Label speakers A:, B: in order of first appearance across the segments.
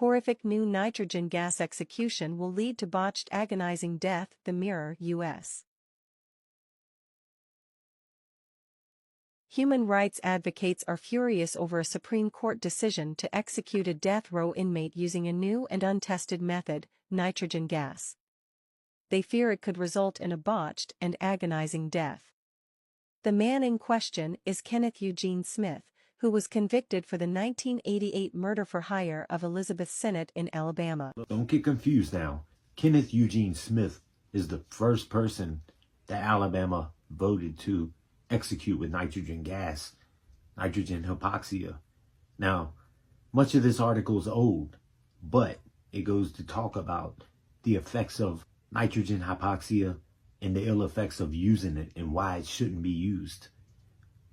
A: Horrific new nitrogen gas execution will lead to botched agonizing death, The Mirror, U.S. Human rights advocates are furious over a Supreme Court decision to execute a death row inmate using a new and untested method, nitrogen gas. They fear it could result in a botched and agonizing death. The man in question is Kenneth Eugene Smith, who was convicted for the 1988 murder for hire of Elizabeth Sinnott in Alabama.
B: Don't get confused now. Kenneth Eugene Smith is the first person that Alabama voted to execute with nitrogen gas, nitrogen hypoxia. Now, much of this article is old, but it goes to talk about the effects of nitrogen hypoxia and the ill effects of using it and why it shouldn't be used.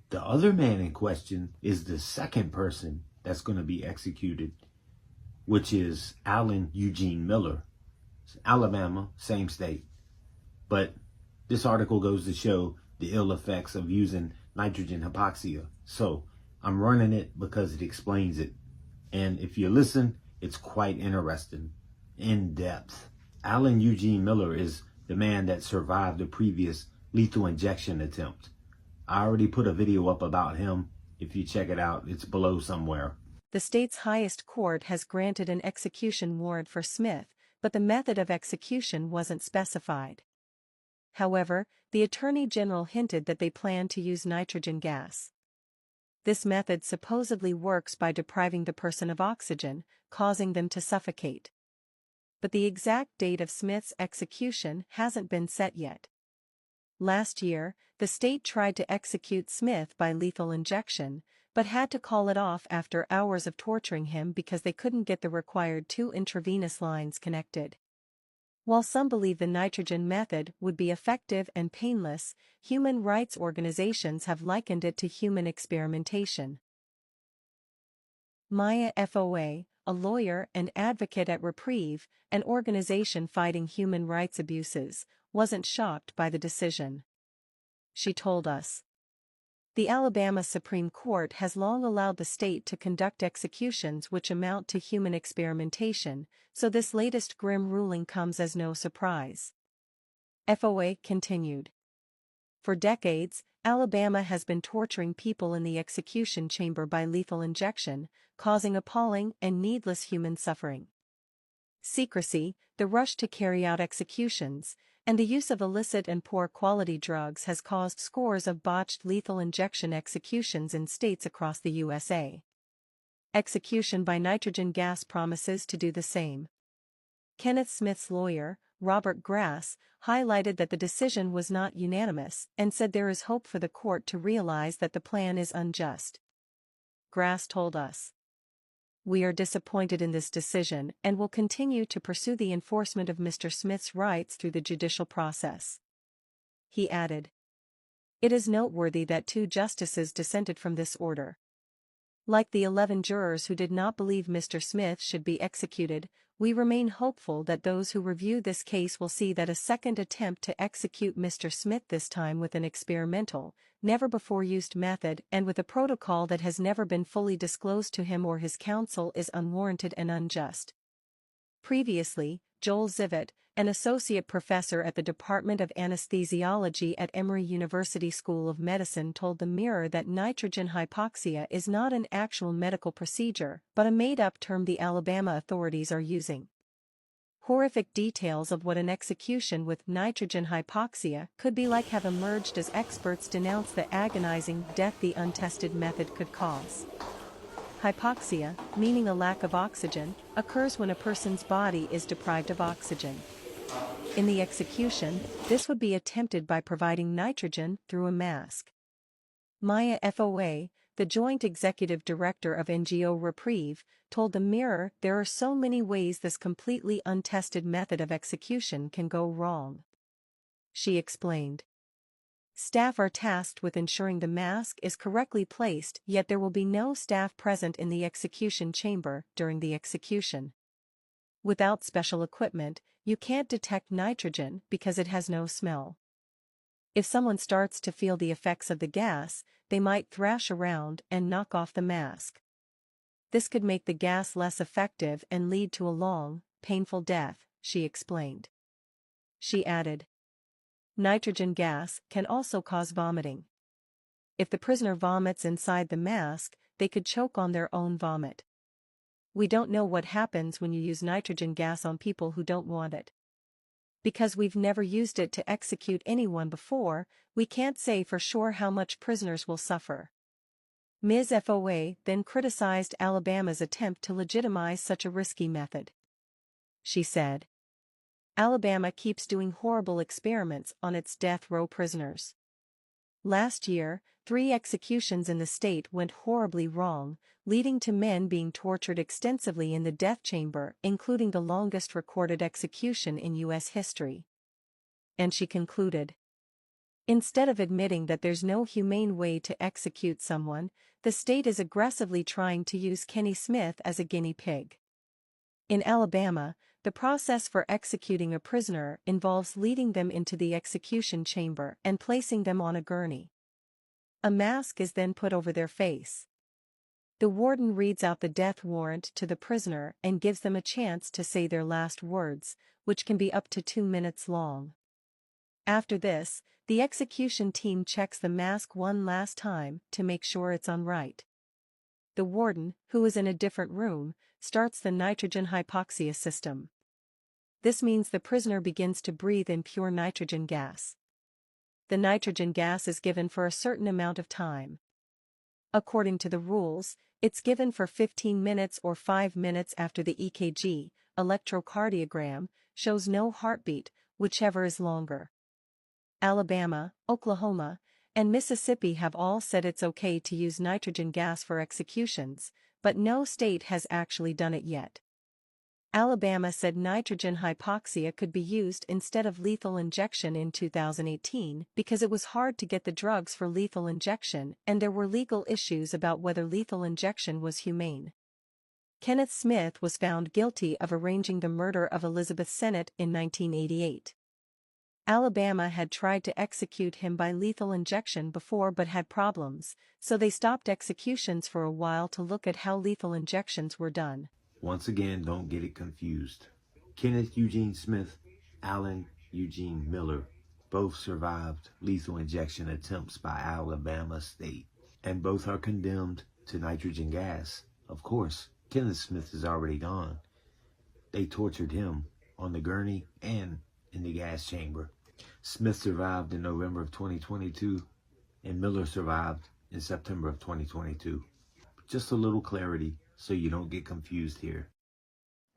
B: The other man in question is the second person that's going to be executed, which is Allen Eugene Miller. It's Alabama, same state. But this article goes to show the ill effects of using nitrogen hypoxia. So I'm running it because it explains it. And if you listen, it's quite interesting, in depth. Allen Eugene Miller is the man that survived the previous lethal injection attempt. I already put a video up about him. If you check it out, it's below somewhere.
A: The state's highest court has granted an execution warrant for Smith, but the method of execution wasn't specified. However, the Attorney General hinted that they plan to use nitrogen gas. This method supposedly works by depriving the person of oxygen, causing them to suffocate. But the exact date of Smith's execution hasn't been set yet. Last year, the state tried to execute Smith by lethal injection, but had to call it off after hours of torturing him because they couldn't get the required 2 intravenous lines connected. While some believe the nitrogen method would be effective and painless, human rights organizations have likened it to human experimentation. Maya FOA, a lawyer and advocate at Reprieve, an organization fighting human rights abuses, wasn't shocked by the decision. She told us, "The Alabama Supreme Court has long allowed the state to conduct executions which amount to human experimentation, so this latest grim ruling comes as no surprise." FOA continued. For decades, Alabama has been torturing people in the execution chamber by lethal injection, causing appalling and needless human suffering. Secrecy, the rush to carry out executions, and the use of illicit and poor-quality drugs has caused scores of botched lethal injection executions in states across the USA. Execution by nitrogen gas promises to do the same. Kenneth Smith's lawyer, Robert Grass, highlighted that the decision was not unanimous and said there is hope for the court to realize that the plan is unjust. Grass told us, "We are disappointed in this decision and will continue to pursue the enforcement of Mr. Smith's rights through the judicial process." He added, "It is noteworthy that 2 justices dissented from this order. Like the 11 jurors who did not believe Mr. Smith should be executed, we remain hopeful that those who review this case will see that a second attempt to execute Mr. Smith, this time with an experimental, never-before-used method and with a protocol that has never been fully disclosed to him or his counsel, is unwarranted and unjust." Previously, Joel Zivit, an associate professor at the Department of Anesthesiology at Emory University School of Medicine, told The Mirror that nitrogen hypoxia is not an actual medical procedure but a made-up term the Alabama authorities are using. Horrific details of what an execution with nitrogen hypoxia could be like have emerged as experts denounce the agonizing death the untested method could cause. Hypoxia, meaning a lack of oxygen, occurs when a person's body is deprived of oxygen. In the execution, this would be attempted by providing nitrogen through a mask. Maya FOA, the joint executive director of NGO Reprieve, told The Mirror there are so many ways this completely untested method of execution can go wrong. She explained, "Staff are tasked with ensuring the mask is correctly placed, yet there will be no staff present in the execution chamber during the execution. Without special equipment, you can't detect nitrogen because it has no smell. If someone starts to feel the effects of the gas, they might thrash around and knock off the mask. This could make the gas less effective and lead to a long, painful death, she explained. She added, nitrogen gas can also cause vomiting. If the prisoner vomits inside the mask, they could choke on their own vomit. We don't know what happens when you use nitrogen gas on people who don't want it. Because we've never used it to execute anyone before, we can't say for sure how much prisoners will suffer. Ms. FOA then criticized Alabama's attempt to legitimize such a risky method. She said, Alabama keeps doing horrible experiments on its death row prisoners. Last year, 3 executions in the state went horribly wrong, leading to men being tortured extensively in the death chamber, including the longest recorded execution in U.S. history. And she concluded, instead of admitting that there's no humane way to execute someone, the state is aggressively trying to use Kenny Smith as a guinea pig. In Alabama, the process for executing a prisoner involves leading them into the execution chamber and placing them on a gurney. A mask is then put over their face. The warden reads out the death warrant to the prisoner and gives them a chance to say their last words, which can be up to 2 minutes long. After this, the execution team checks the mask one last time to make sure it's on right. The warden, who is in a different room, starts the nitrogen hypoxia system. This means the prisoner begins to breathe in pure nitrogen gas. The nitrogen gas is given for a certain amount of time. According to the rules, it's given for 15 minutes or 5 minutes after the EKG, electrocardiogram, shows no heartbeat, whichever is longer. Alabama, Oklahoma, and Mississippi have all said it's okay to use nitrogen gas for executions, but no state has actually done it yet. Alabama said nitrogen hypoxia could be used instead of lethal injection in 2018 because it was hard to get the drugs for lethal injection and there were legal issues about whether lethal injection was humane. Kenneth Smith was found guilty of arranging the murder of Elizabeth Sennett in 1988. Alabama had tried to execute him by lethal injection before but had problems, so they stopped executions for a while to look at how lethal injections were done.
B: Once again, don't get it confused. Kenneth Eugene Smith, Allen Eugene Miller, both survived lethal injection attempts by Alabama State, and both are condemned to nitrogen gas. Of course, Kenneth Smith is already gone. They tortured him on the gurney and in the gas chamber. Smith survived in November of 2022, and Miller survived in September of 2022. Just a little clarity so you don't get confused here.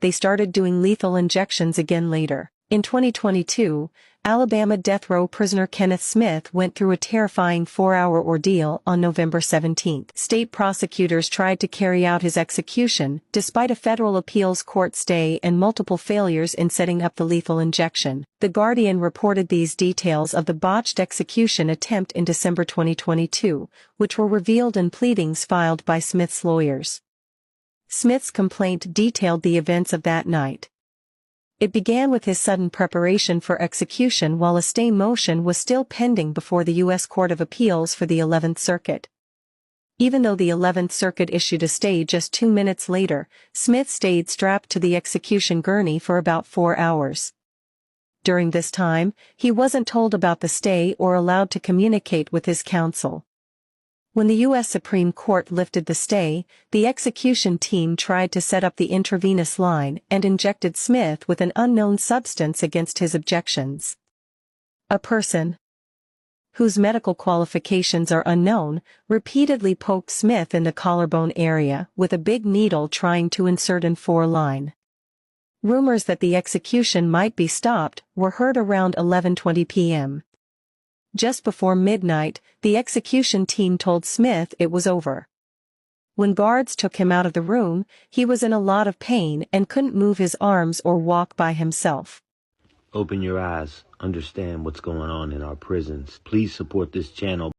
A: They started doing lethal injections again later. In 2022, Alabama death row prisoner Kenneth Smith went through a terrifying 4-hour ordeal on November 17. State prosecutors tried to carry out his execution, despite a federal appeals court stay and multiple failures in setting up the lethal injection. The Guardian reported these details of the botched execution attempt in December 2022, which were revealed in pleadings filed by Smith's lawyers. Smith's complaint detailed the events of that night. It began with his sudden preparation for execution while a stay motion was still pending before the U.S. Court of Appeals for the 11th Circuit. Even though the 11th Circuit issued a stay just 2 minutes later, Smith stayed strapped to the execution gurney for about 4 hours. During this time, he wasn't told about the stay or allowed to communicate with his counsel. When the U.S. Supreme Court lifted the stay, the execution team tried to set up the intravenous line and injected Smith with an unknown substance against his objections. A person whose medical qualifications are unknown repeatedly poked Smith in the collarbone area with a big needle trying to insert in 4-line. Rumors that the execution might be stopped were heard around 11:20 p.m. Just before midnight, the execution team told Smith it was over. When guards took him out of the room, he was in a lot of pain and couldn't move his arms or walk by himself.
B: Open your eyes. Understand what's going on in our prisons. Please support this channel.